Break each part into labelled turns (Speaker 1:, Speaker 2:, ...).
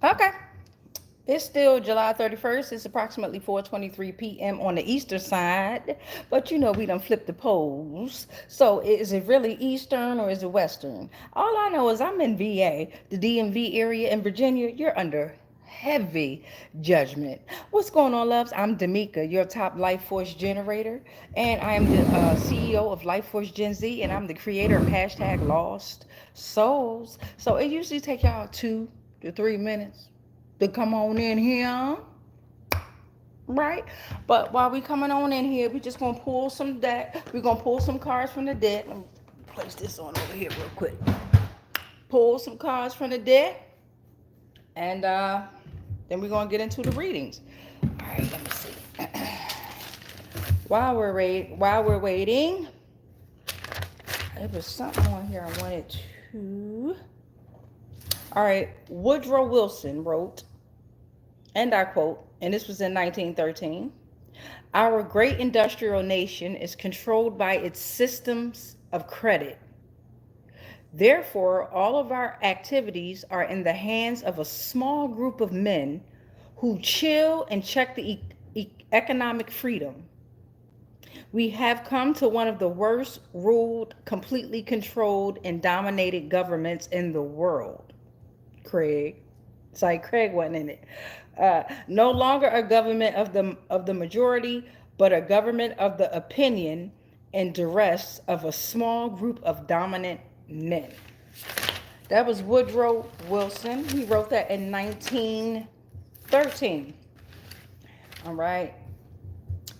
Speaker 1: Okay. It's still July 31st. It's approximately 4:23 p.m. on the eastern side. But you know we done flipped the poles. So is it really eastern or is it western? All I know is I'm in VA, the DMV area in Virginia. You're under heavy judgment. What's going on, loves? I'm Damika, your top life force generator, and I am the CEO of Life Force Gen Z, and I'm the creator of hashtag Lost Souls. So it usually take y'all 2 to 3 minutes to come on in here, right? But while we coming on in here, we just gonna pull some deck. We're gonna pull some cards from the deck. Let me place this on over here real quick. Pull some cards from the deck, and then we're gonna get into the readings. All right, let me see. While we're waiting, there was something on here I wanted to. All right, Woodrow Wilson wrote, and I quote, and this was in 1913: "Our great industrial nation is controlled by its systems of credit. Therefore, all of our activities are in the hands of a small group of men who chill and check the economic freedom. We have come to one of the worst ruled, completely controlled, and dominated governments in the world." Craig. It's like Craig wasn't in it. No longer a government of the majority, but a government of the opinion and duress of a small group of dominant men. That was Woodrow Wilson. He wrote that in 1913. All right.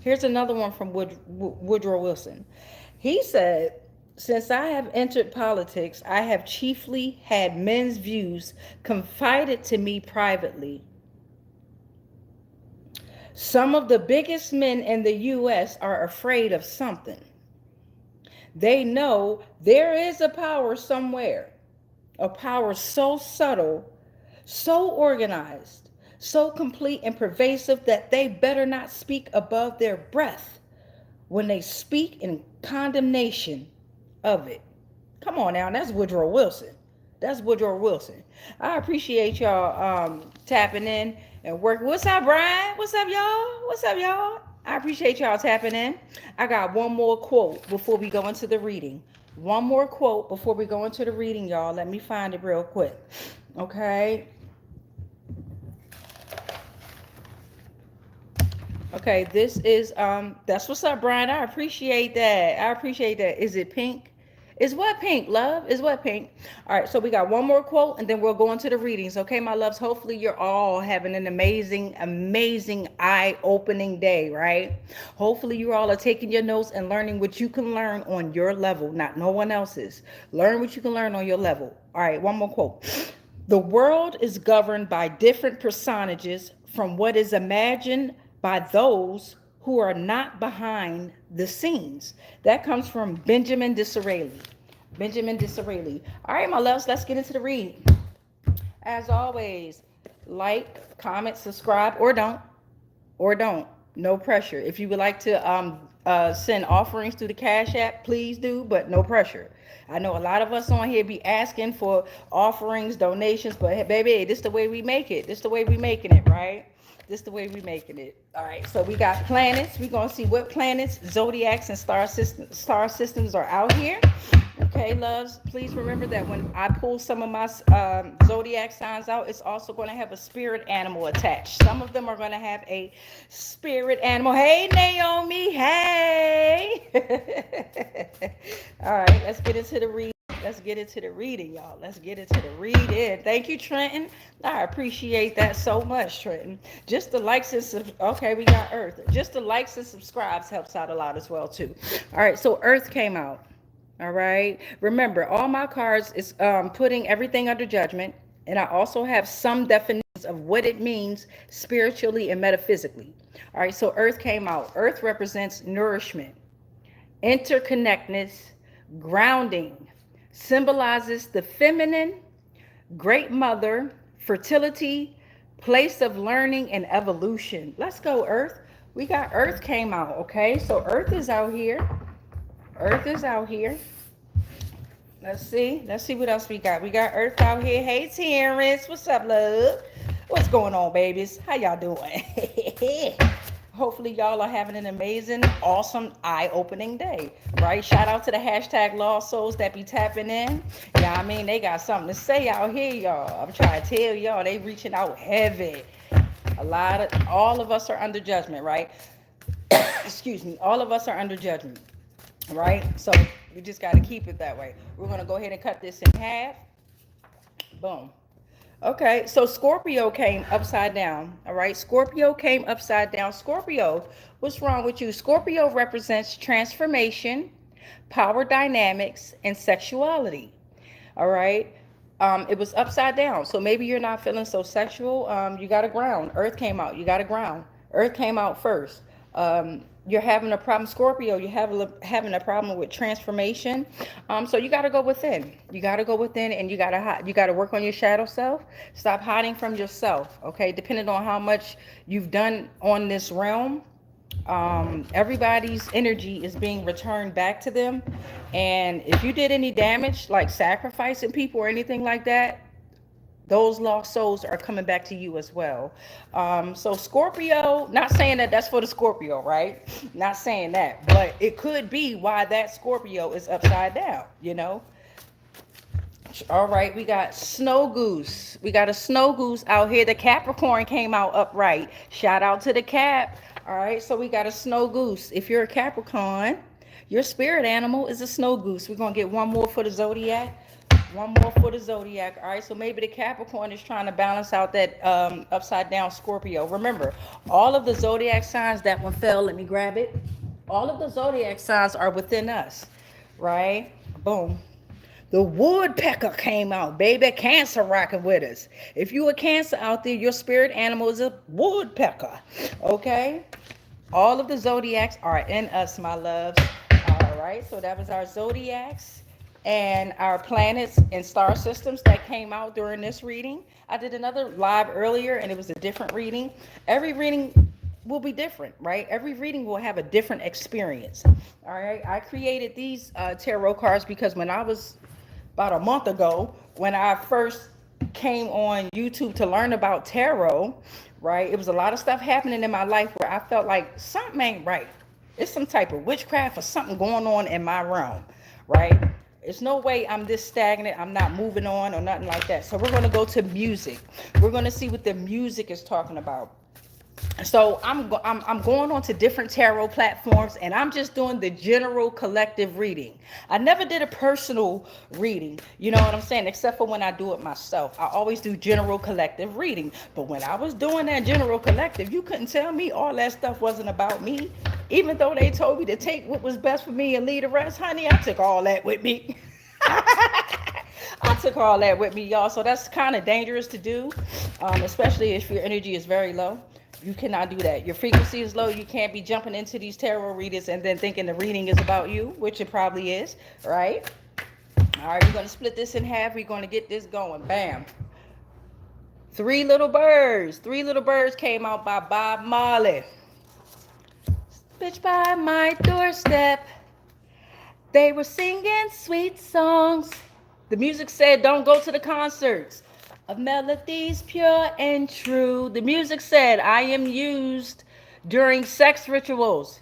Speaker 1: Here's another one from Woodrow Wilson. He said, "Since I have entered politics, I have chiefly had men's views confided to me privately. Some of the biggest men in the U.S. are afraid of something. They know there is a power somewhere, a power so subtle, so organized, so complete and pervasive that they better not speak above their breath when they speak in condemnation of it." Come on now, that's Woodrow Wilson. That's Woodrow Wilson. I appreciate y'all tapping in and working. What's up, Brian? What's up, y'all? What's up, y'all? I appreciate y'all tapping in. I got one more quote before we go into the reading. One more quote before we go into the reading, y'all. Let me find it real quick. Okay. Okay, this is that's what's up, Brian. I appreciate that. I appreciate that. Is it pink? Is what pink, love? Is what pink? All right, so we got one more quote and then we'll go into the readings. Okay, my loves. Hopefully you're all having an amazing, amazing eye-opening day, right? Hopefully you all are taking your notes and learning what you can learn on your level, not no one else's. Learn what you can learn on your level. All right, one more quote. "The world is governed by different personages from what is imagined by those who are not behind the scenes." That comes from Benjamin Disraeli. Benjamin Disraeli. All right, my loves, let's get into the reading. As always, like, comment, subscribe, or don't. Or don't. No pressure. If you would like to send offerings through the Cash App, please do, but no pressure. I know a lot of us on here be asking for offerings, donations, but hey, baby, this the way we make it. This the way we making it, right? This the way we making it. All right, so we got planets. We're gonna see what planets, zodiacs, and star systems are out here. Okay, loves, please remember that when I pull some of my zodiac signs out, it's also going to have a spirit animal attached. Some of them are going to have a spirit animal. Hey, Naomi. Hey. All right, let's get into the reading. Let's get into the reading, y'all. Let's get into the reading. Thank you, Trenton. I appreciate that so much, Trenton. Just the likes and okay, we got Earth. Just the likes and subscribes helps out a lot as well too. All right, so Earth came out. All right. Remember, all my cards is putting everything under judgment, and I also have some definitions of what it means spiritually and metaphysically. All right. So Earth came out. Earth represents nourishment, interconnectedness, grounding, symbolizes the feminine, great mother, fertility, place of learning and evolution. Let's go, Earth. We got Earth came out. Okay. So Earth is out here. Earth is out here. Let's see. Let's see what else we got. We got Earth out here. Hey, Terrence. What's up, love? What's going on, babies? How y'all doing? Hopefully y'all are having an amazing, awesome, eye-opening day, right? Shout out to the hashtag Lost Souls that be tapping in. Yeah, I mean, they got something to say out here, y'all. I'm trying to tell y'all, they reaching out heavy. All of us are under judgment, right? Excuse me. All of us are under judgment, right? So we just got to keep it that way. We're going to go ahead and cut this in half. Boom. Okay, so Scorpio came upside down. All right, Scorpio came upside down. Scorpio, what's wrong with you? Scorpio represents transformation, power dynamics, and sexuality. All right, it was upside down. So maybe you're not feeling so sexual. You got to ground. Earth came out. You got to ground. Earth came out first. You're having a problem, Scorpio. You're having a problem with transformation. So you got to go within. You got to go within, and you got to work on your shadow self. Stop hiding from yourself. Okay, depending on how much you've done on this realm, everybody's energy is being returned back to them. And if you did any damage, like sacrificing people or anything like that, those lost souls are coming back to you as well. So Scorpio, not saying that that's for the Scorpio, right? Not saying that, but it could be why that Scorpio is upside down, you know? All right, we got snow goose. We got a snow goose out here. The Capricorn came out upright. Shout out to the Cap. All right, so we got a snow goose. If you're a Capricorn, your spirit animal is a snow goose. We're going to get one more for the zodiac. One more for the zodiac. All right, so maybe the Capricorn is trying to balance out that upside down Scorpio. Remember, all of the zodiac signs, that one fell, let me grab it. All of the zodiac signs are within us, right? Boom. The woodpecker came out, baby. Cancer rocking with us. If you a Cancer out there, your spirit animal is a woodpecker, okay? All of the zodiacs are in us, my loves. All right, so that was our zodiacs and our planets and star systems that came out during this reading. I did another live earlier and it was a different reading. Every reading will be different, right? Every reading will have a different experience. All right, I created these tarot cards because when I was about a month ago, when I first came on YouTube to learn about tarot, right, it was a lot of stuff happening in my life where I felt like something ain't right. It's some type of witchcraft or something going on in my realm, right? There's no way I'm this stagnant. I'm not moving on or nothing like that. So we're going to go to music. We're going to see what the music is talking about. So I'm going on to different tarot platforms and I'm just doing the general collective reading. I never did a personal reading, you know what I'm saying, except for when I do it myself. I always do general collective reading. But when I was doing that general collective, you couldn't tell me all that stuff wasn't about me. Even though they told me to take what was best for me and leave the rest, honey, I took all that with me. I took all that with me, y'all. So that's kind of dangerous to do, especially if your energy is very low. You cannot do that. Your frequency is low. You can't be jumping into these tarot readings and then thinking the reading is about you, which it probably is, right? All right, we're going to split this in half. We're going to get this going. Bam. Three Little Birds. Three Little Birds came out by Bob Marley. Bitch by my doorstep. They were singing sweet songs. The music said, don't go to the concerts. Of melodies pure and true. The music said, I am used during sex rituals.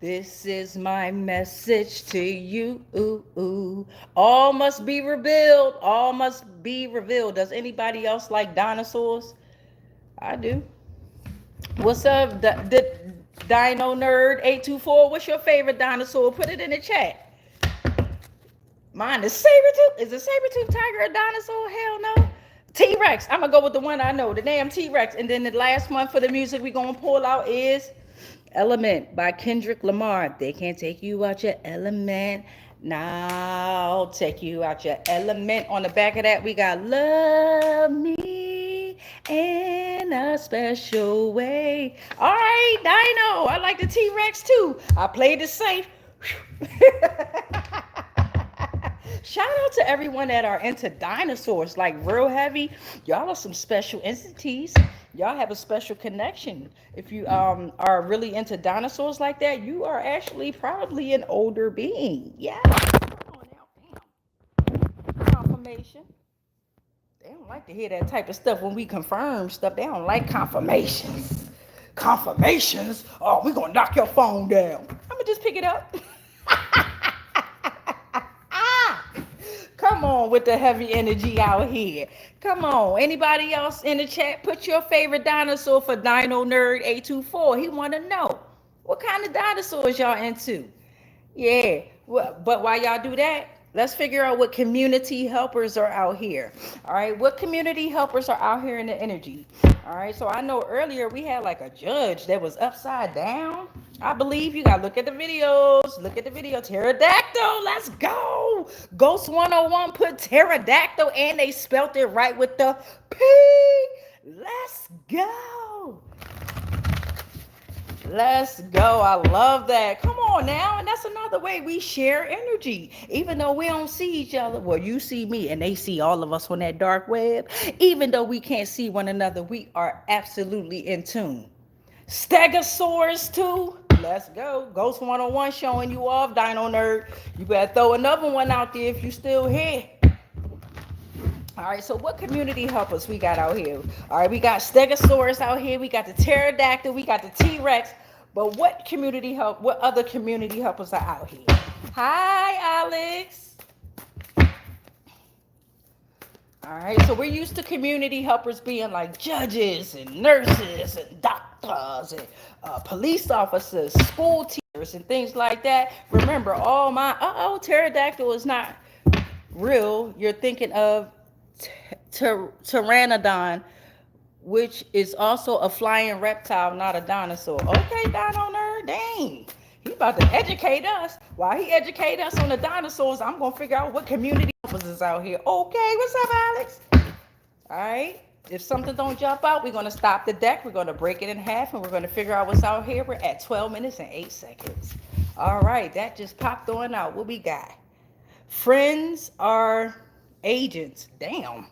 Speaker 1: This is my message to you. All must be revealed. All must be revealed. Does anybody else like dinosaurs? I do. What's up, the Dino Nerd 824? What's your favorite dinosaur? Put it in the chat. Mine is Sabertooth. Is a Sabertooth tiger a dinosaur? Hell no. T-Rex. I'm going to go with the one I know, the damn T-Rex. And then the last one for the music we're going to pull out is Element by Kendrick Lamar. They can't take you out your element. Now take you out your element. On the back of that, we got Love Me in a Special Way. All right, Dino. I like the T-Rex too. I played it safe. Shout out to everyone that are into dinosaurs, like real heavy. Y'all are some special entities. Y'all have a special connection. If you are really into dinosaurs like that, you are actually probably an older being. Yeah. Come on now. Damn. Confirmation. They don't like to hear that type of stuff when we confirm stuff. They don't like confirmations. Confirmations? Oh, we're going to knock your phone down. I'm going to just pick it up. Come on with the heavy energy out here. Come on. Anybody else in the chat? Put your favorite dinosaur for Dino Nerd 824. He want to know what kind of dinosaurs y'all into. Yeah. But while y'all do that, let's figure out what community helpers are out here. All right. What community helpers are out here in the energy? All right. So I know earlier we had like a judge that was upside down. I believe you got to look at the videos. Look at the video. Pterodactyl. Let's go. Ghost 101 put pterodactyl and they spelt it right with the P. Let's go. Let's go. I love that. Come on now. And that's another way we share energy. Even though we don't see each other. Well, you see me and they see all of us on that dark web. Even though we can't see one another, we are absolutely in tune. Stegosaurus too. Let's go. Ghost 101 showing you off, Dino Nerd. You better throw another one out there if you still here. All right, so what community helpers we got out here? All right, we got Stegosaurus out here. We got the pterodactyl. We got the T-Rex. But what other community helpers are out here? Hi, Alex. All right, so we're used to community helpers being like judges and nurses and doctors and police officers, school teachers and things like that. Remember, pterodactyl is not real. You're thinking of Pteranodon, which is also a flying reptile, not a dinosaur. Okay, Dino Nerd, dang. He about to educate us. While he educate us on the dinosaurs, I'm going to figure out what community is out here. Okay, what's up, Alex? All right. If something don't jump out, we're going to stop the deck. We're going to break it in half, and we're going to figure out what's out here. We're at 12 minutes and 8 seconds. All right, that just popped on out. What we got? Friends are agents. Damn.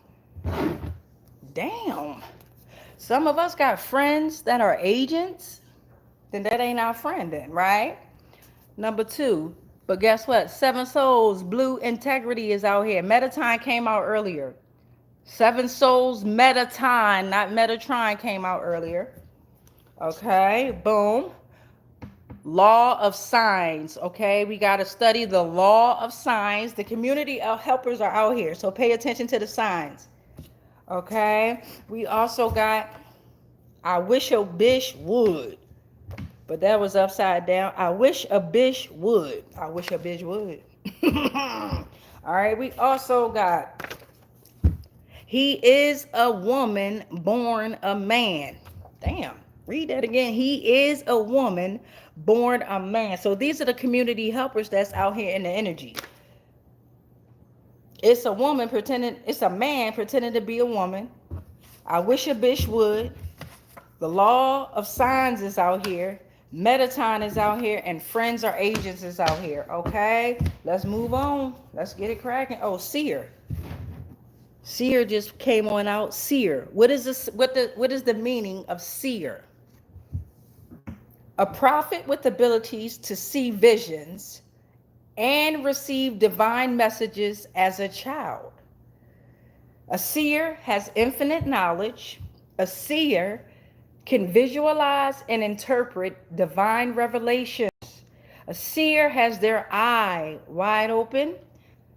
Speaker 1: Some of us got friends that are agents. Then that ain't our friend then, right? Number 2. But guess what? 7 Souls, Blue Integrity is out here. Metatron came out earlier. 7 Souls, Metatron, not Metatron, came out earlier. Okay, boom. Law of signs. Okay, we got to study the law of signs. The community of helpers are out here, so pay attention to the signs. Okay, we also got I wish a bitch would, but that was upside down. I wish a bitch would. I wish a bitch would. All right, we also got he is a woman born a man. Damn, read that again. He is a woman born a man. So these are the community helpers that's out here in the energy. It's a woman pretending, it's a man pretending to be a woman. I wish a bitch would. The law of signs is out here. Metatron is out here. And friends are agents is out here. Okay, let's move on. Let's get it cracking. Oh, seer. Seer just came on out. Seer. What is this? What is the meaning of seer? A prophet with abilities to see visions and receive divine messages as a child. A seer has infinite knowledge. A seer can visualize and interpret divine revelations. A seer has their eye wide open.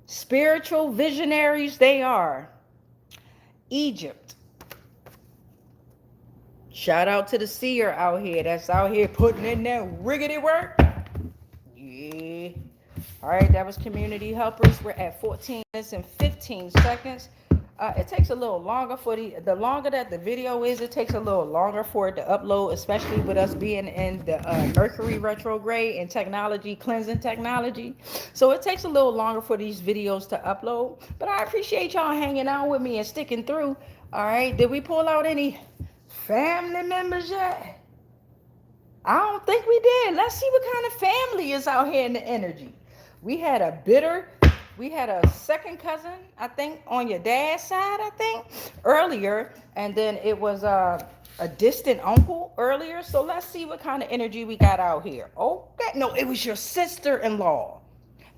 Speaker 1: Spiritual visionaries they are. Egypt. Shout out to the seer out here that's out here putting in that riggedy work. Yeah. All right, that was community helpers. We're at 14 minutes and 15 seconds. It takes a little longer for the longer that the video is, it takes a little longer for it to upload, especially with us being in the Mercury retrograde and technology, cleansing technology. So it takes a little longer for these videos to upload. But I appreciate y'all hanging out with me and sticking through. All right, did we pull out any family members yet? I don't think we did. Let's see what kind of family is out here in the energy. We had a second cousin, I think, on your dad's side, I think, earlier. And then it was a distant uncle earlier. So let's see what kind of energy we got out here. Okay. No, it was your sister-in-law.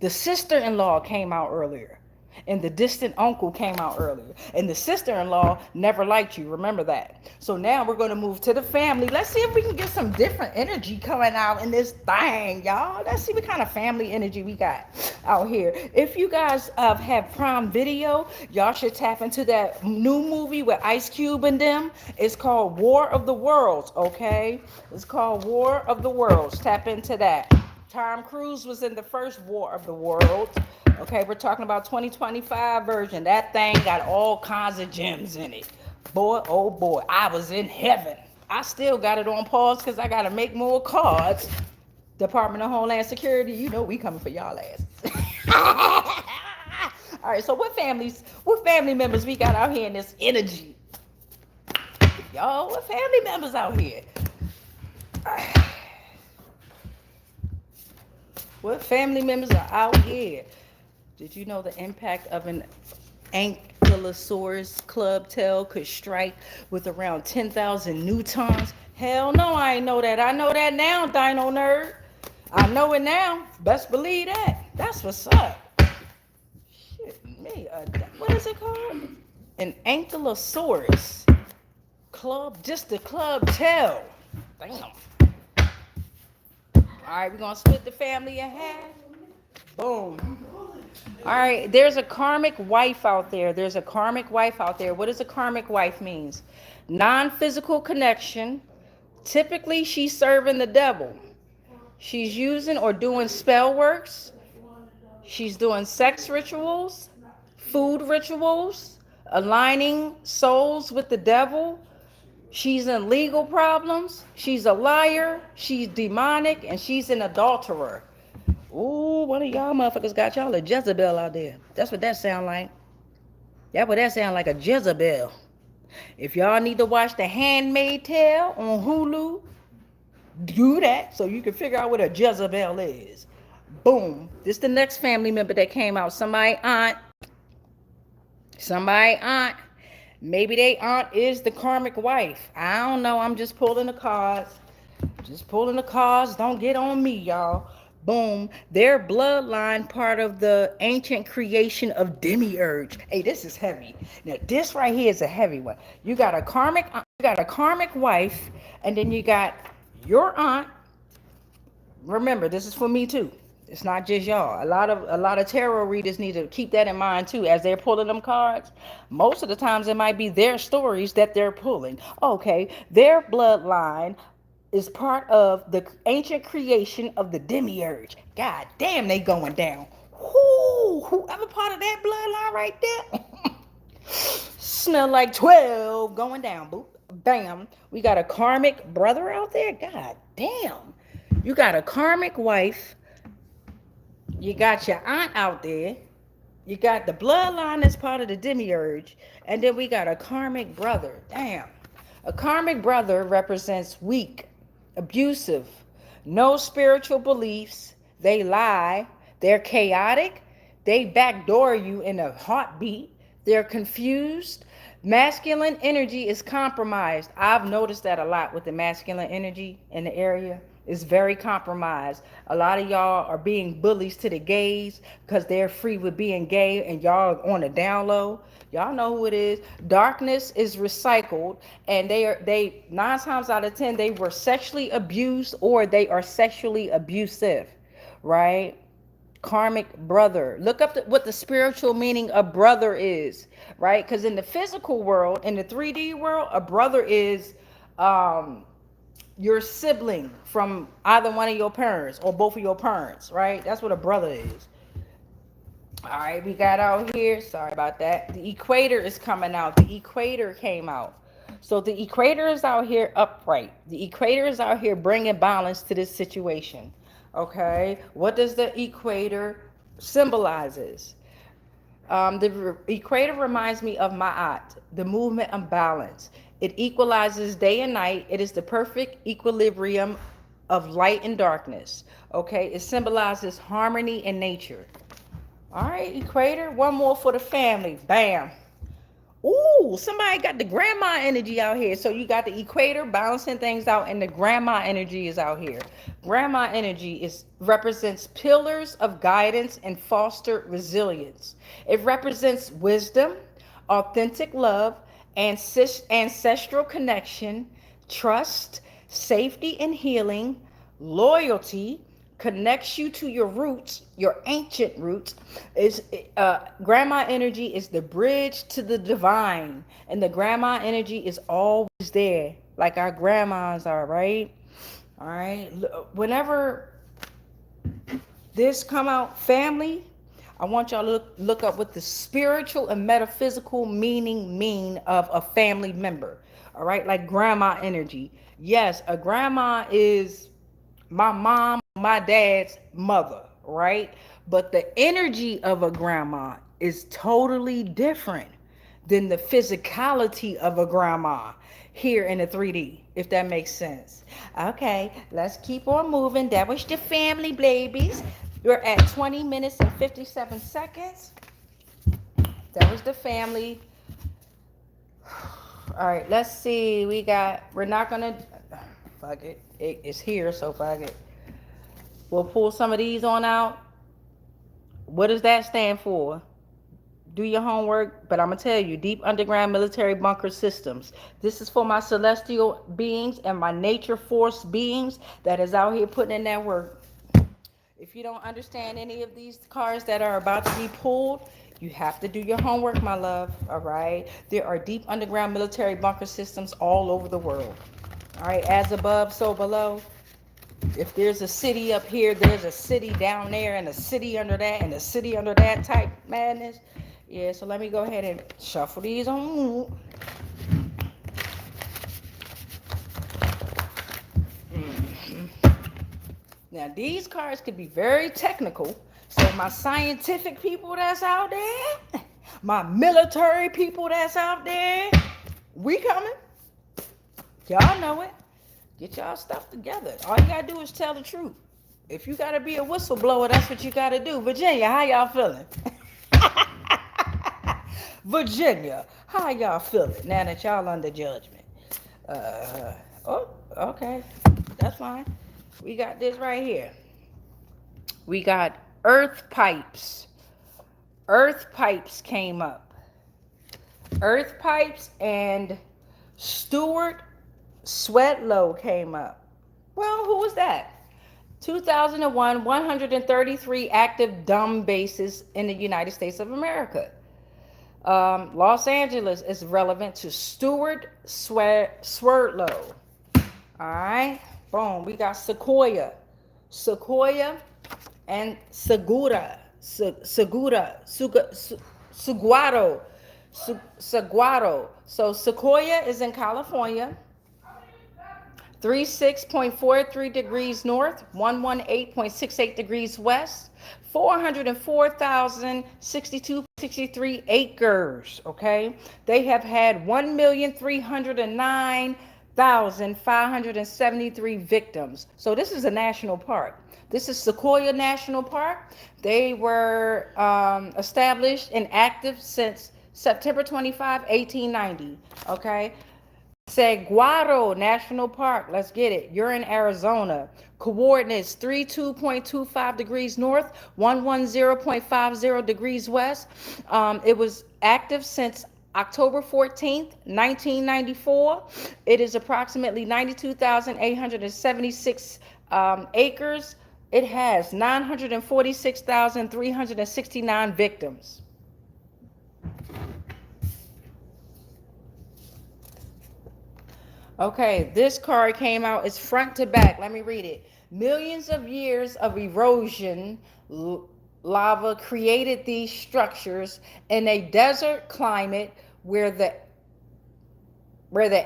Speaker 1: The sister-in-law came out earlier. And the distant uncle came out earlier. And the sister-in-law never liked you. Remember that. So now we're going to move to the family. Let's see if we can get some different energy coming out in this thing, y'all. Let's see what kind of family energy we got out here. If you guys have Prime Video, y'all should tap into that new movie with Ice Cube and them. It's called War of the Worlds, okay? It's called War of the Worlds. Tap into that. Tom Cruise was in the first War of the Worlds. Okay, we're talking about 2025 version. That thing got all kinds of gems in it. Boy, oh boy, I was in heaven. I still got it on pause because I got to make more cards. Department of Homeland Security, you know we coming for y'all ass. All right, so what family members we got out here in this energy? Y'all, what family members out here? What family members are out here? Did you know the impact of an Ankylosaurus club tail could strike with around 10,000 newtons? Hell no, I ain't know that. I know that now, Dino Nerd. I know it now. Best believe that. That's what's up. Shit, me. What is it called? An Ankylosaurus club, just the club tail. Damn. All right, we're going to split the family in half. Boom. All right, there's a karmic wife out there. There's a karmic wife out there. What does a karmic wife means? Non-physical connection. Typically, she's serving the devil. She's using or doing spell works. She's doing sex rituals, food rituals, aligning souls with the devil. She's in legal problems. She's a liar. She's demonic, and she's an adulterer. Ooh, one of y'all motherfuckers got y'all a Jezebel out there. That's what that sound like. That's what that sound like, a Jezebel. If y'all need to watch The Handmaid's Tale on Hulu, do that so you can figure out what a Jezebel is. Boom. This is the next family member that came out. Somebody aunt. Maybe they aunt is the karmic wife. I don't know. I'm just pulling the cards. Don't get on me, y'all. Boom. Their bloodline part of the ancient creation of demiurge. Hey, this is heavy. Now, this right here is a heavy one. You got a karmic wife, and then you got your aunt. Remember, this is for me too. It's not just y'all. A lot of tarot readers need to keep that in mind too as they're pulling them cards. Most of the times it might be their stories that they're pulling. Okay, their bloodline is part of the ancient creation of the demiurge. God damn, they going down. Whoever part of that bloodline right there. Smell like 12 going down. Boop. Bam. We got a karmic brother out there. God damn. You got a karmic wife. You got your aunt out there. You got the bloodline that's part of the demiurge. And then we got a karmic brother. Damn. A karmic brother represents weak, abusive, no spiritual beliefs. They lie. They're chaotic. They backdoor you in a heartbeat. They're confused. Masculine energy is compromised. I've noticed that a lot with the masculine energy in the area. It's very compromised. A lot of y'all are being bullies to the gays because they're free with being gay, and y'all on the down low. Y'all know who it is. Darkness is recycled, and they 9 times out of 10 they were sexually abused or they are sexually abusive, right? Karmic brother. Look up what the spiritual meaning of brother is, right? Because in the physical world, in the 3D world, a brother is your sibling from either one of your parents or both of your parents, right? That's what a brother is. All right, we got out here. Sorry about that. The equator is coming out. The equator came out. So the equator is out here upright. The equator is out here bringing balance to this situation. Okay, what does the equator symbolizes? The equator reminds me of Ma'at, the movement of balance. It equalizes day and night. It is the perfect equilibrium of light and darkness. Okay, it symbolizes harmony in nature. All right, equator, one more for the family. Bam. Ooh, somebody got the grandma energy out here. So you got the equator balancing things out, and the grandma energy is out here. Grandma energy is represents pillars of guidance and foster resilience. It represents wisdom, authentic love, ancestral connection, trust, safety and healing, loyalty, connects you to your roots, your ancient roots. Is grandma energy is the bridge to the divine, and the grandma energy is always there, like our grandmas are, right? All right. Whenever this come out, family, I want y'all to look up what the spiritual and metaphysical mean of a family member. All right, like grandma energy. Yes, a grandma is my mom, my dad's mother, right? But the energy of a grandma is totally different than the physicality of a grandma here in the 3D, if that makes sense. Okay, let's keep on moving. That was the family, babies. We're at 20 minutes and 57 seconds. That was the family. All right, let's see. We're not going to, fuck it. It's here, so fuck it. We'll pull some of these on out. What does that stand for? Do your homework, but I'm going to tell you, deep underground military bunker systems. This is for my celestial beings and my nature force beings that is out here putting in that work. If you don't understand any of these cards that are about to be pulled, you have to do your homework, my love, all right? There are deep underground military bunker systems all over the world. All right, as above, so below. If there's a city up here, there's a city down there, and a city under that, and a city under that type madness. Yeah, so let me go ahead and shuffle these on. Now, these cards could be very technical. So my scientific people that's out there, my military people that's out there, we coming. Y'all know it. Get y'all stuff together. All you gotta do is tell the truth. If you gotta be a whistleblower, that's what you gotta do. Virginia, how y'all feeling? Virginia, how y'all feeling now that y'all under judgment? Oh, okay. That's fine. We got this right here. We got earth pipes. Earth pipes came up. Earth pipes and Stuart Swedlow came up. Well, who was that? 2001, 133 active dumb bases in the United States of America. Los Angeles is relevant to Stuart Swedlow. All right. Boom. We got Sequoia. Sequoia and Segura. Segura. Saguaro. Saguaro. So Sequoia is in California. 36.43 degrees north, 118.68 degrees west, 404,062.63 acres, okay? They have had 1,309,573 victims. So this is a national park. This is Sequoia National Park. They were established and active since September 25, 1890, okay? Saguaro National Park, let's get it. You're in Arizona. Coordinates 32.25 degrees north, 110.50 degrees west. It was active since October 14th, 1994. It is approximately 92,876 acres. It has 946,369 victims. Okay, this card came out. It's front to back. Let me read it. Millions of years of erosion, lava created these structures in a desert climate where the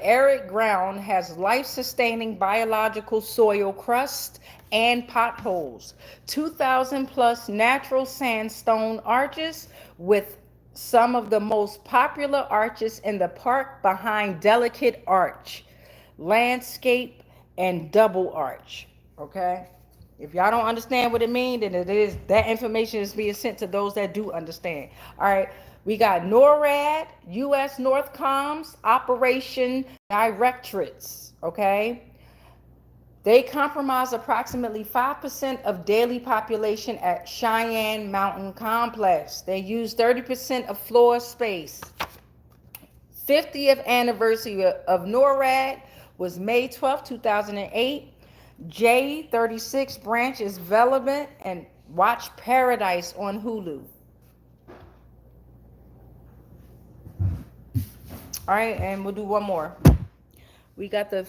Speaker 1: arid ground has life-sustaining biological soil crust and potholes. 2,000 plus natural sandstone arches, with some of the most popular arches in the park behind delicate arch, landscape, and double arch. Okay? If y'all don't understand what it means, then it is that information is being sent to those that do understand. All right. We got NORAD, U.S. Northcom's Operation Directorates, okay? They comprise approximately 5% of daily population at Cheyenne Mountain Complex. They use 30% of floor space. 50th anniversary of NORAD was May 12, 2008. J36 branch is Velvet and Watch Paradise on Hulu. All right, and we'll do one more. We got the,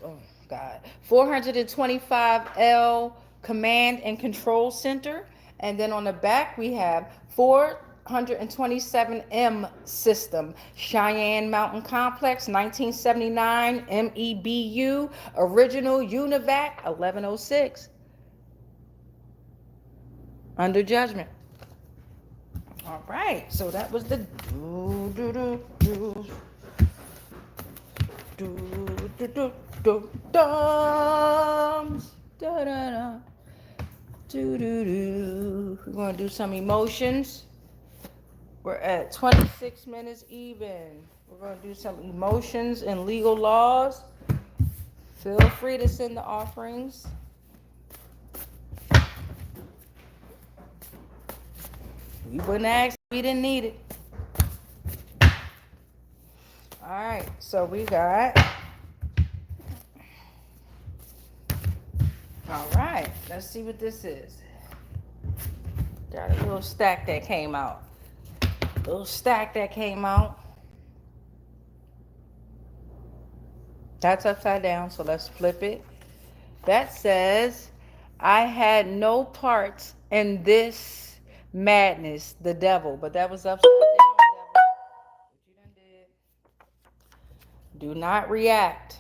Speaker 1: oh God, 425L Command and Control Center. And then on the back, we have 427M System, Cheyenne Mountain Complex, 1979, MEBU, original UNIVAC, 1106. Under judgment. All right, so that was the We're going to do some emotions. We're at 26 minutes even. We're going to do some emotions and legal laws. Feel free to send the offerings. We wouldn't ask if we didn't need it. All right, so we got. All right, let's see what this is. Got a little stack that came out. That's upside down, so let's flip it. That says, I had no part in this madness, the devil. But that was upside down, devil. What you done did. Do not react.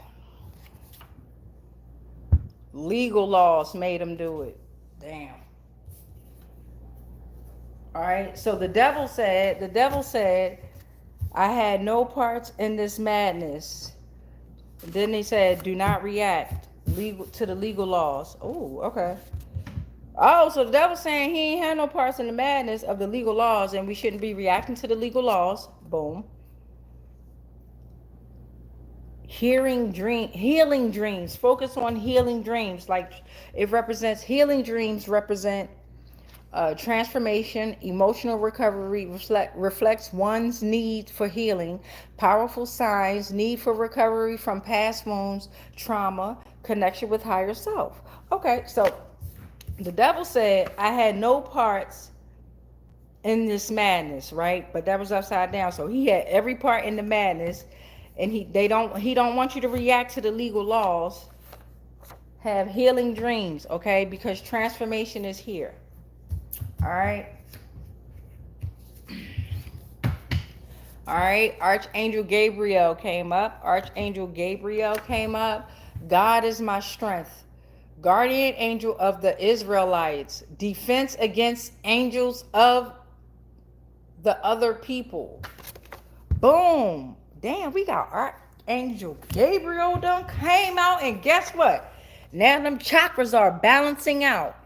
Speaker 1: Legal laws made him do it. Damn. All right, so the devil said, I had no parts in this madness. Then he said, do not react to the legal laws. Oh, okay. Oh, so the devil's saying he ain't had no parts in the madness of the legal laws, and we shouldn't be reacting to the legal laws. Boom. Healing dreams. Focus on healing dreams. Like it represents healing dreams represent transformation, emotional recovery, reflects one's need for healing, powerful signs, need for recovery from past wounds, trauma, connection with higher self. Okay, so the devil said, I had no parts in this madness, right? But that was upside down. So he had every part in the madness, and he don't want you to react to the legal laws. Have healing dreams, okay? Because transformation is here. All right. Archangel Gabriel came up. God is my strength. Guardian angel of the Israelites. Defense against angels of the other people. Boom. Damn, we got Archangel Gabriel done came out, and guess what? Now them chakras are balancing out.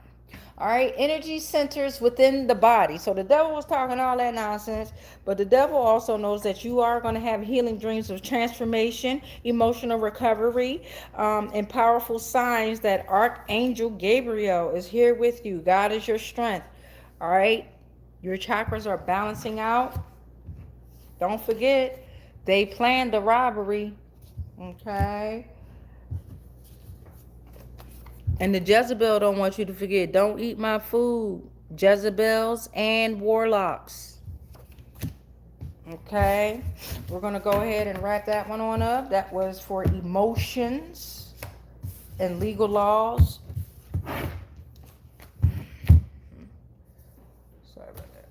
Speaker 1: All right, energy centers within the body. So the devil was talking all that nonsense, but the devil also knows that you are going to have healing dreams of transformation, emotional recovery, and powerful signs that Archangel Gabriel is here with you. God is your strength. All right, your chakras are balancing out. Don't forget, they planned the robbery. Okay. And the Jezebel don't want you to forget. Don't eat my food. Jezebels and warlocks. Okay. We're going to go ahead and wrap that one on up. That was for emotions and legal laws. Sorry about that.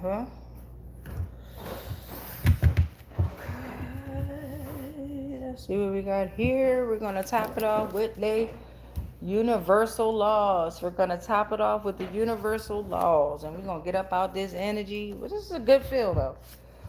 Speaker 1: Okay. Let's see what we got here. We're going to top it off with the universal laws. We're going to top it off with the universal laws. And we're going to get up out this energy. Well, this is a good feel, though.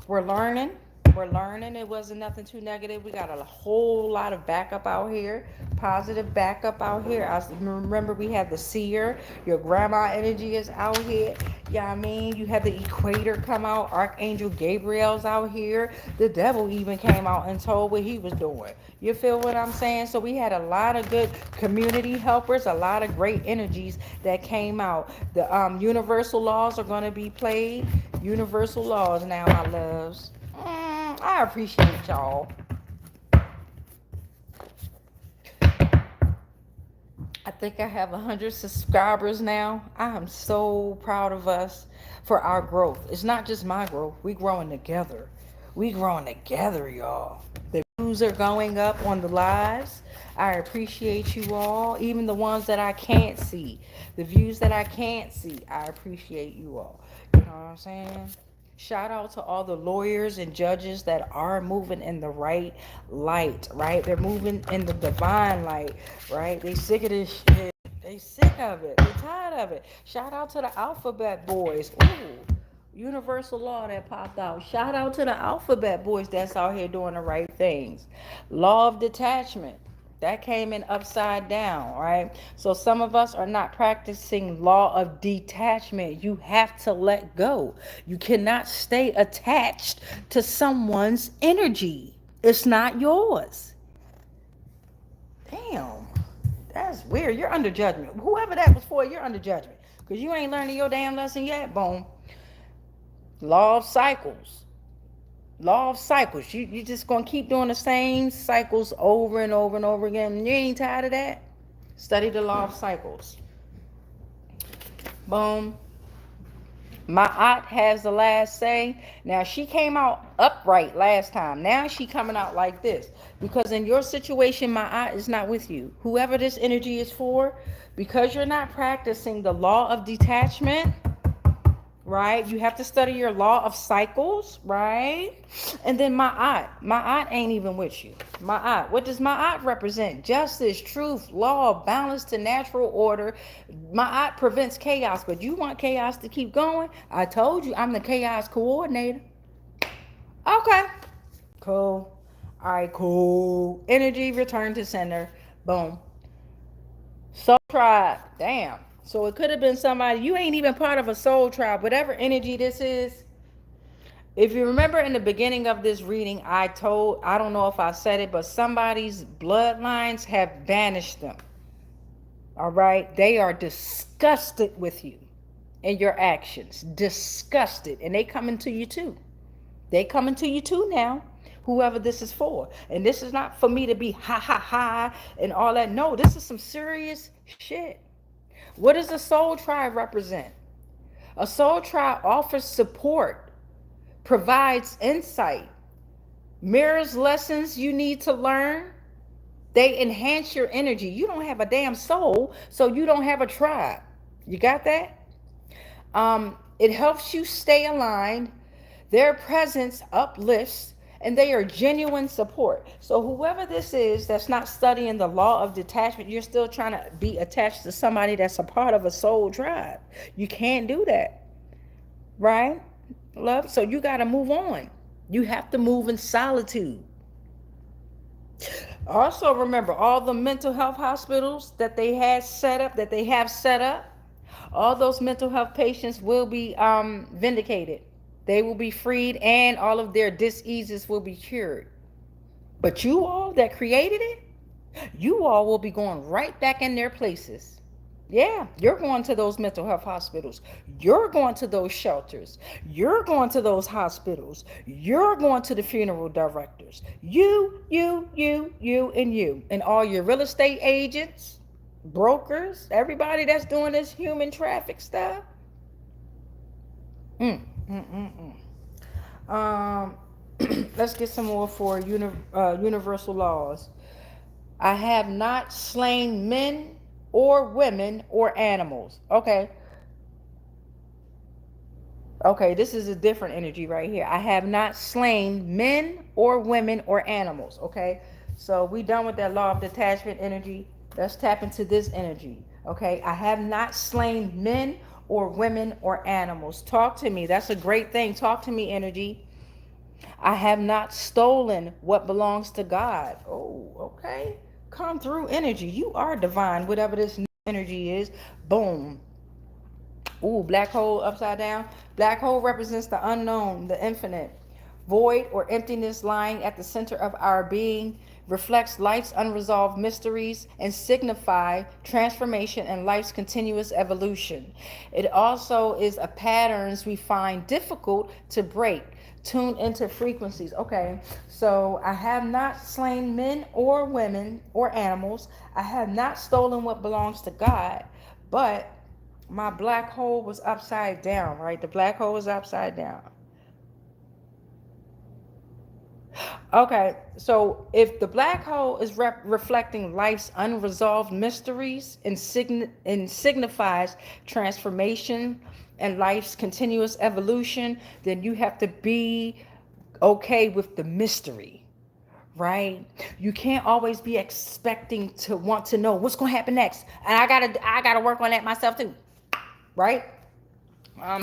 Speaker 1: We're learning. We're learning. It wasn't nothing too negative. We got a whole lot of backup out here, positive backup out here. I remember we had the seer. Your grandma energy is out here. Yeah, I mean, you had the equator come out. Archangel Gabriel's out here. The devil even came out and told what he was doing. You feel what I'm saying? So we had a lot of good community helpers, a lot of great energies that came out. The universal laws are going to be played. Universal laws now, my loves. I appreciate y'all. I think I have 100 subscribers now. I am so proud of us for our growth. It's not just my growth. We growing together. We growing together, y'all. The views are going up on the lives. I appreciate you all. Even the ones that I can't see. The views that I can't see. I appreciate you all. You know what I'm saying? Shout out to all the lawyers and judges that are moving in the right light, right? They're moving in the divine light, right? They sick of this shit. They sick of it. They tired of it. Shout out to the alphabet boys. Ooh, universal law that popped out. Shout out to the alphabet boys that's out here doing the right things. Law of detachment. That came in upside down, right? So some of us are not practicing law of detachment. You have to let go. You cannot stay attached to someone's energy. It's not yours. Damn. That's weird. You're under judgment. Whoever that was for, you're under judgment. Because you ain't learning your damn lesson yet. Boom. Law of cycles. Law of cycles. You just gonna keep doing the same cycles over and over and over again. You ain't tired of that? Study the law of cycles. Boom. My aunt has the last say. Now she came out upright last time. Now she coming out like this. Because in your situation, my aunt is not with you. Whoever this energy is for, because you're not practicing the law of detachment, right? You have to study your law of cycles, right? And then my aunt ain't even with you. My aunt, what does my aunt represent? Justice, truth, law, balance to natural order. My aunt prevents chaos, but you want chaos to keep going? I told you I'm the chaos coordinator. Okay, cool. All right, cool. Energy return to center. Boom. Soul tribe. Damn. So it could have been somebody, you ain't even part of a soul tribe, whatever energy this is. If you remember in the beginning of this reading, I don't know if I said it, but somebody's bloodlines have banished them. All right? They are disgusted with you and your actions. Disgusted. And they coming to you too. They coming to you too now. Whoever this is for. And this is not for me to be ha ha ha and all that. No, this is some serious shit. What does a soul tribe represent? A soul tribe offers support, provides insight, mirrors lessons you need to learn. They enhance your energy. You don't have a damn soul, so you don't have a tribe. You got that? It helps you stay aligned. Their presence uplifts, and they are genuine support. So whoever this is that's not studying the law of detachment, you're still trying to be attached to somebody that's a part of a soul tribe. You can't do that, right, love? So you got to move on. You have to move in solitude. Also remember all the mental health hospitals that they have set up, all those mental health patients will be vindicated. They will be freed and all of their diseases will be cured. But you all that created it, you all will be going right back in their places. Yeah, you're going to those mental health hospitals. You're going to those shelters. You're going to those hospitals. You're going to the funeral directors. You, and you. And all your real estate agents, brokers, everybody that's doing this human traffic stuff. Let's get some more for universal laws. I have not slain men or women or animals. Okay, this is a different energy right here. I have not slain men or women or animals. Okay, so we done with that law of detachment energy. Let's tap into this energy. Okay, I have not slain men or women or animals. Talk to me. That's a great thing. Talk to me, energy. I have not stolen what belongs to God. Oh, okay. Come through energy. You are divine, whatever this new energy is. Boom. Ooh, black hole upside down. Black hole represents the unknown, the infinite. Void or emptiness lying at the center of our being reflects life's unresolved mysteries and signify transformation and life's continuous evolution. It also is a patterns we find difficult to break. Tune into frequencies. Okay, so I have not slain men or women or animals. I have not stolen what belongs to God, but my black hole was upside down, right? The black hole was upside down. Okay, so if the black hole is reflecting life's unresolved mysteries and, signifies transformation and life's continuous evolution, then you have to be okay with the mystery, right? You can't always be expecting to want to know what's going to happen next, and I gotta work on that myself too, right?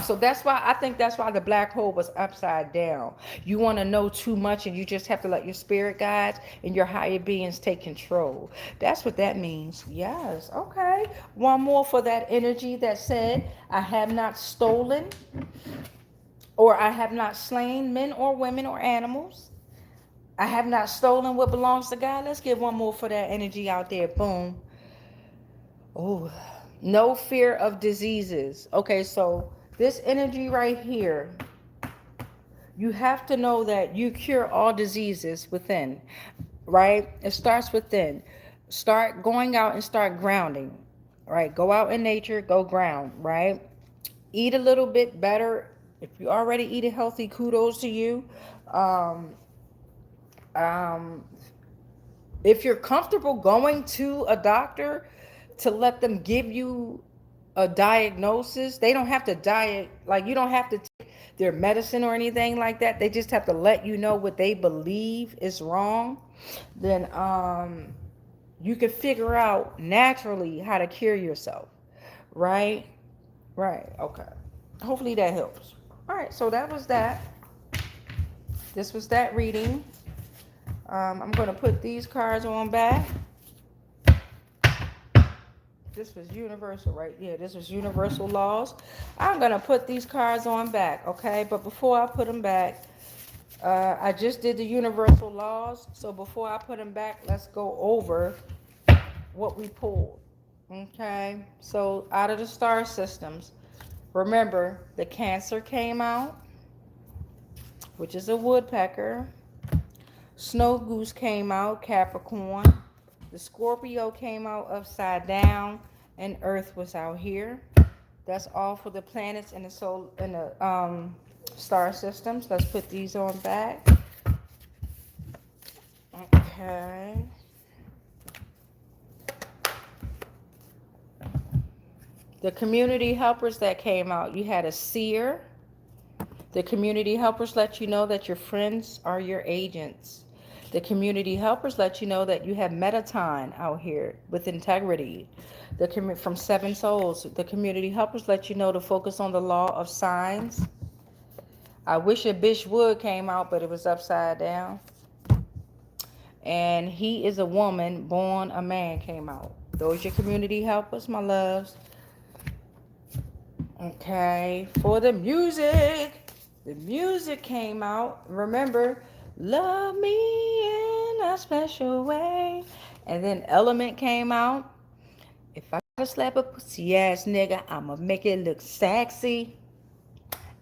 Speaker 1: So that's why I think that's why the black hole was upside down. You want to know too much, and you just have to let your spirit guides and your higher beings take control. That's what that means. Yes. Okay. One more for that energy that said, I have not stolen or I have not slain men or women or animals. I have not stolen what belongs to God. Let's get one more for that energy out there. Boom. Oh, no fear of diseases. Okay, so this energy right here, you have to know that you cure all diseases within, right? It starts within. Start going out and start grounding, right? Go out in nature, go ground, right? Eat a little bit better. If you already eat a healthy, kudos to you. Um, um, if you're comfortable going to a doctor to let them give you a diagnosis, they don't have to like you don't have to take their medicine or anything like that. They just have to let you know what they believe is wrong. Then you can figure out naturally how to cure yourself. Right? Right. Okay. Hopefully that helps. All right, so that was that. This was that reading. I'm going to put these cards on back. This was universal, right? Yeah, this was universal laws. I'm going to put these cards on back, okay? But before I put them back, I just did the universal laws. So before I put them back, let's go over what we pulled, okay? So out of the star systems, remember the Cancer came out, which is a woodpecker. Snow Goose came out, Capricorn. The Scorpio came out upside down, and Earth was out here. That's all for the planets in the star systems. Let's put these on back. Okay. The community helpers that came out, you had a seer. The community helpers let you know that your friends are your agents. The community helpers let you know that you have metatron out here with integrity. From Seven Souls, the community helpers let you know to focus on the law of signs. I wish a bitch would came out, but it was upside down. And he is a woman, born a man came out. Those your community helpers, my loves. Okay, for the music. The music came out. Remember, love me in a special way. And then Element came out. If I gotta slap a pussy ass nigga, I'ma make it look sexy.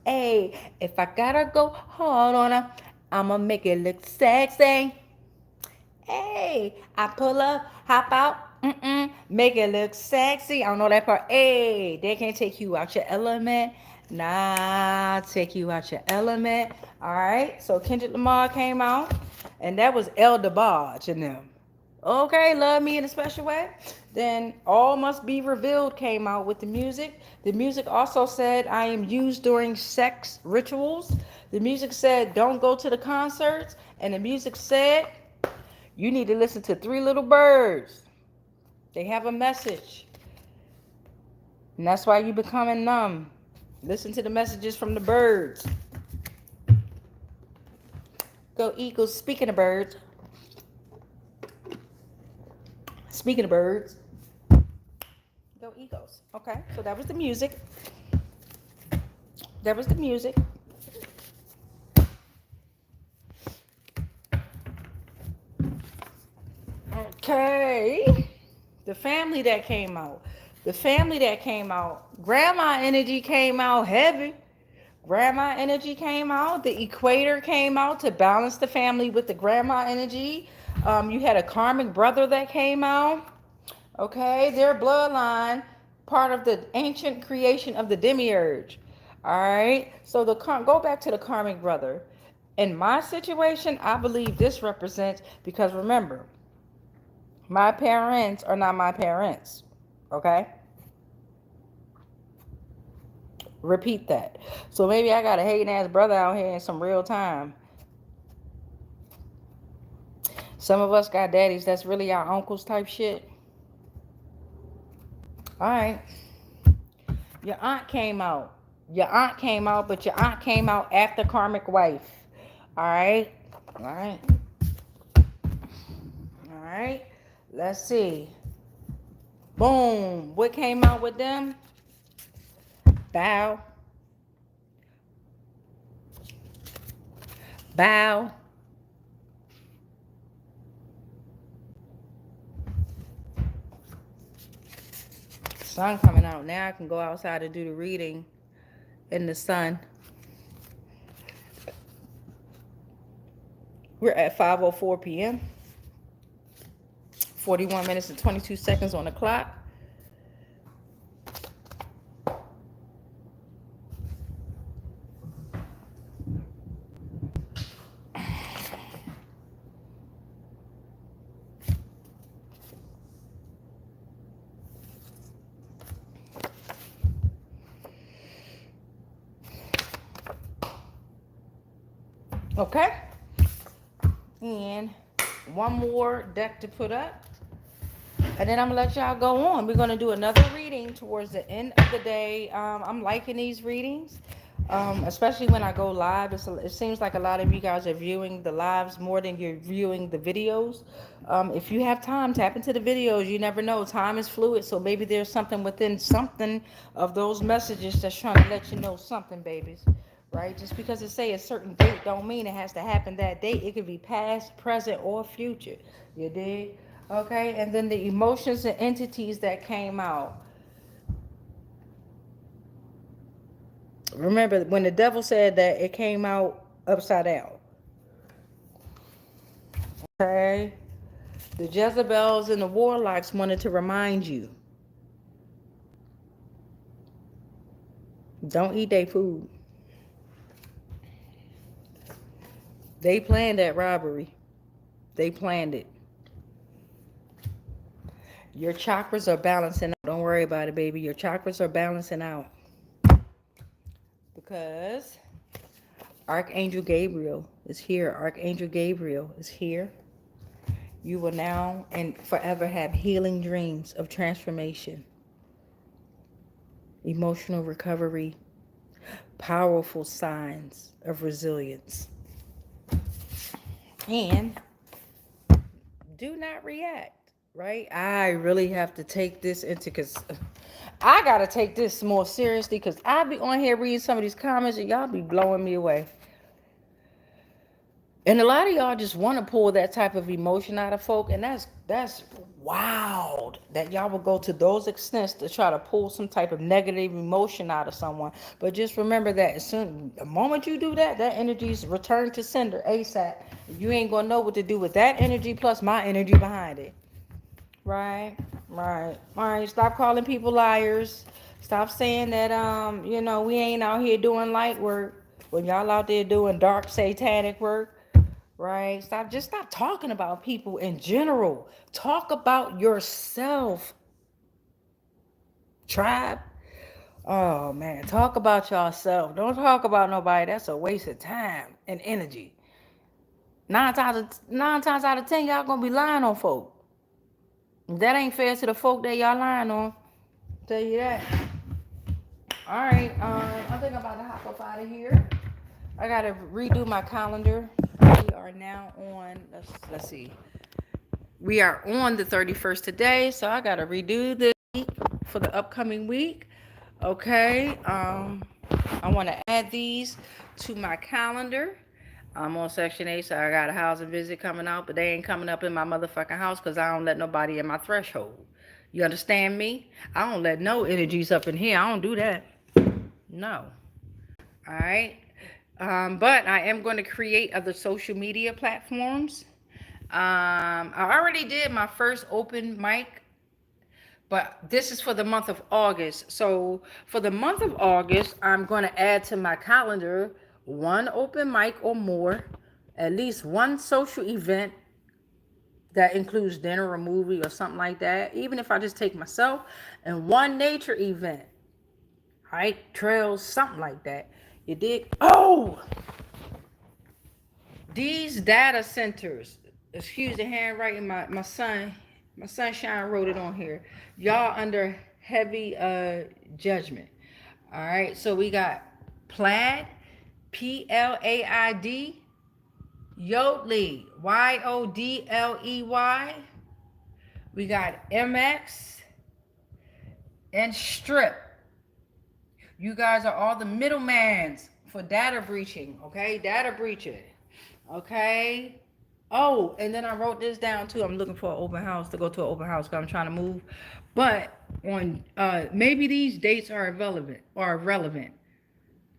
Speaker 1: Hey, if I gotta go hard on her, I'ma make it look sexy. Hey, I pull up, hop out, make it look sexy. I don't know that part. Hey, they can't take you out your element. Nah, take you out your element. All right, so Kendrick Lamar came out, and that was El DeBarge and them. Okay, love me in a special way. Then All Must Be Revealed came out with the music. The music also said, I am used during sex rituals. The music said, don't go to the concerts. And the music said, you need to listen to Three Little Birds. They have a message. And that's why you're becoming numb. Listen to the messages from the birds. Go Eagles. Speaking of birds. Speaking of birds. Go Eagles. Okay, so that was the music. That was the music. Okay. The family that came out. The family that came out. Grandma energy came out heavy. Grandma energy came out. The equator came out to balance the family with the grandma energy. You had a karmic brother that came out. Okay, their bloodline, part of the ancient creation of the demiurge. All right, so go back to the karmic brother. In my situation, I believe this represents, because remember, my parents are not my parents. Okay, repeat that. So maybe I got a hating ass brother out here in some real time. Some of us got daddies that's really our uncles type shit. All right. Your aunt came out. Your aunt came out, but your aunt came out after karmic wife. All right. All right. All right. Let's see. Boom. What came out with them? Bow. Bow. Sun coming out. Now I can go outside and do the reading in the sun. We're at 5:04 p.m. 41 minutes and 22 seconds on the clock. Okay. And one more deck to put up. And then I'm going to let y'all go on. We're going to do another reading towards the end of the day. I'm liking these readings, especially when I go live. It seems like a lot of you guys are viewing the lives more than you're viewing the videos. If you have time, tap into the videos. You never know. Time is fluid. So maybe there's something within something of those messages that's trying to let you know something, babies. Right? Just because it say a certain date don't mean it has to happen that date. It could be past, present, or future. You dig? Okay, and then the emotions and entities that came out. Remember, when the devil said that, it came out upside down. Okay? The Jezebels and the warlocks wanted to remind you. Don't eat their food. They planned that robbery. They planned it. Your chakras are balancing out. Don't worry about it, baby. Your chakras are balancing out. Because Archangel Gabriel is here. Archangel Gabriel is here. You will now and forever have healing dreams of transformation, emotional recovery, powerful signs of resilience. And do not react. Right? I really have to take this because I got to take this more seriously, because I be on here reading some of these comments and y'all be blowing me away. And a lot of y'all just want to pull that type of emotion out of folk, and that's wild that y'all will go to those extents to try to pull some type of negative emotion out of someone. But just remember that the moment you do that, that energy's returned to sender ASAP. You ain't going to know what to do with that energy plus my energy behind it. Right. All right. Stop calling people liars. Stop saying that, we ain't out here doing light work when y'all out there doing dark satanic work. Right. Stop talking about people in general. Talk about yourself. Tribe. Oh man. Talk about yourself. Don't talk about nobody. That's a waste of time and energy. Nine times out of 10, y'all gonna be lying on folk. That ain't fair to the folk that y'all lying on. Tell you that. All right. I think I'm about to hop up out of here. I gotta redo my calendar. We are now on, let's see. We are on the 31st today, so I gotta redo this week for the upcoming week. Okay. I want to add these to my calendar. I'm on Section 8, so I got a housing visit coming out, but they ain't coming up in my motherfucking house because I don't let nobody in my threshold. You understand me? I don't let no energies up in here. I don't do that. No. All right. But I am going to create other social media platforms. I already did my first open mic, but this is for the month of August. So for the month of August, I'm going to add to my calendar one open mic or more, at least one social event that includes dinner or movie or something like that, even if I just take myself, and one nature event, hike, trails, something like that. You dig? Oh, these data centers, excuse the handwriting, my sunshine wrote it on here. Y'all under heavy judgment. All right, so we got Plaid, Plaid, Yodley, Yodley. We got MX and Strip. You guys are all the middlemans for data breaching, okay? Data breaching, okay? Oh, and then I wrote this down too. I'm looking for an open house to go to an open house because I'm trying to move. But on maybe these dates are relevant.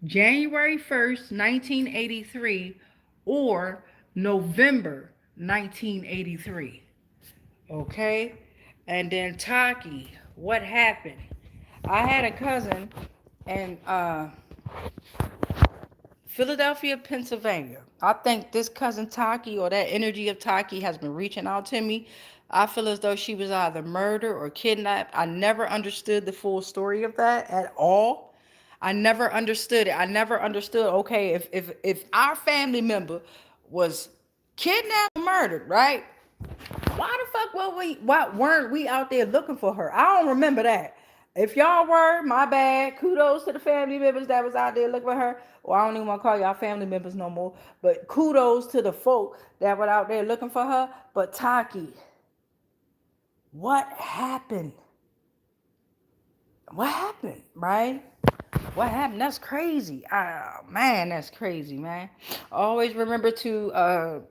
Speaker 1: January 1st, 1983 or November 1983. Okay? And then Taki, what happened? I had a cousin in Philadelphia, Pennsylvania. I think this cousin Taki or that energy of Taki has been reaching out to me. I feel as though she was either murdered or kidnapped. I never understood the full story of that at all. I never understood it. I never understood, okay, if our family member was kidnapped or murdered, right? Why the fuck why weren't we out there looking for her? I don't remember that. If y'all were, my bad. Kudos to the family members that was out there looking for her. Well, I don't even want to call y'all family members no more. But kudos to the folk that were out there looking for her. But Taki, what happened? What happened, right? What happened? That's crazy. Man, that's crazy, man. Always remember to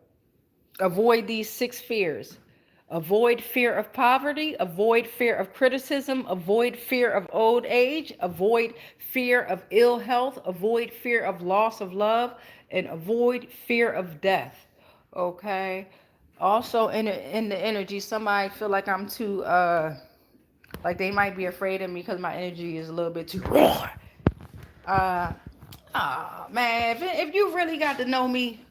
Speaker 1: avoid these 6 fears. Avoid fear of poverty, avoid fear of criticism, avoid fear of old age, avoid fear of ill health, avoid fear of loss of love, and avoid fear of death. Okay? Also in the energy, somebody feel like I'm too like they might be afraid of me because my energy is a little bit too raw. Man, if you really got to know me,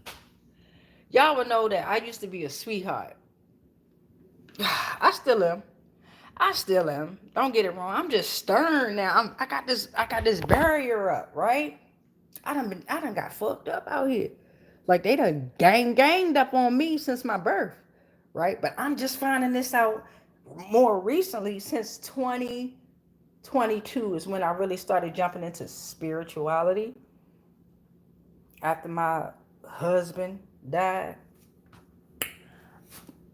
Speaker 1: y'all would know that I used to be a sweetheart. I still am. I still am. Don't get it wrong. I'm just stern now. I got this barrier up, right? I done got fucked up out here. Like they done ganged up on me since my birth, right? But I'm just finding this out more recently since 2022 is when I really started jumping into spirituality. After my husband died,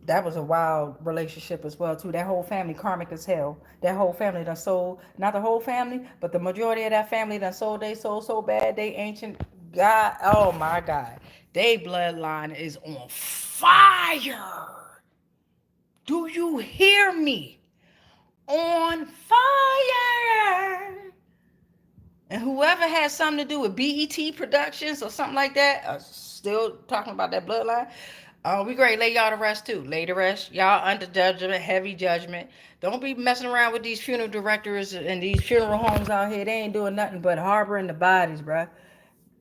Speaker 1: that was a wild relationship as well too. That whole family karmic as hell. That whole family done sold, not the whole family, but the majority of that family done sold they soul so bad. They ancient God, oh my God, they bloodline is on fire. Do you hear me? On fire. And whoever has something to do with BET Productions or something like that, still talking about that bloodline. We great lay y'all to rest too. Lay to rest. Y'all under judgment, heavy judgment. Don't be messing around with these funeral directors and these funeral homes out here. They ain't doing nothing but harboring the bodies, bruh.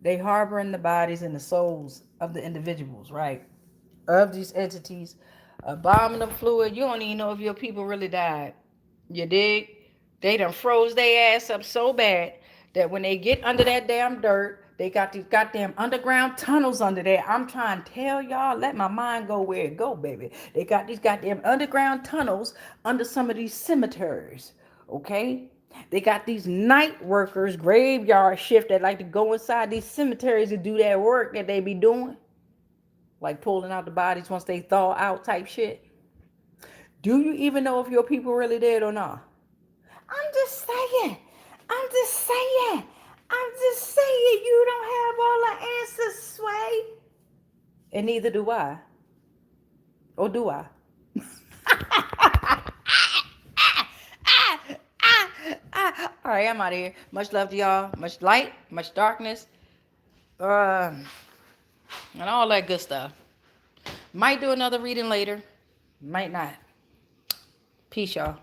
Speaker 1: They harboring the bodies and the souls of the individuals, right? Of these entities. Abominable fluid. You don't even know if your people really died. You dig? They done froze their ass up so bad that when they get under that damn dirt, they got these goddamn underground tunnels under there. I'm trying to tell y'all, let my mind go where it go, baby. They got these goddamn underground tunnels under some of these cemeteries, okay? They got these night workers, graveyard shift that like to go inside these cemeteries and do that work that they be doing. like pulling out the bodies once they thaw out type shit. Do you even know if your people really dead or not? I'm just saying. I'm just saying. I'm just saying you don't have all the answers, Sway. And neither do I. Or do I? All right, I'm out of here. Much love to y'all. Much light, much darkness, and all that good stuff. Might do another reading later. Might not. Peace, y'all.